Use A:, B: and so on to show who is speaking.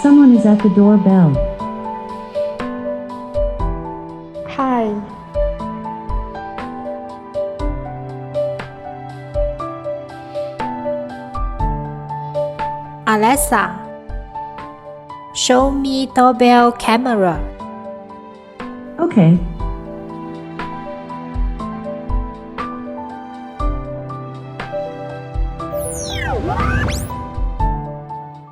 A: Someone is at the doorbell.
B: Hi,
C: Alexa, show me doorbell camera.
A: Okay,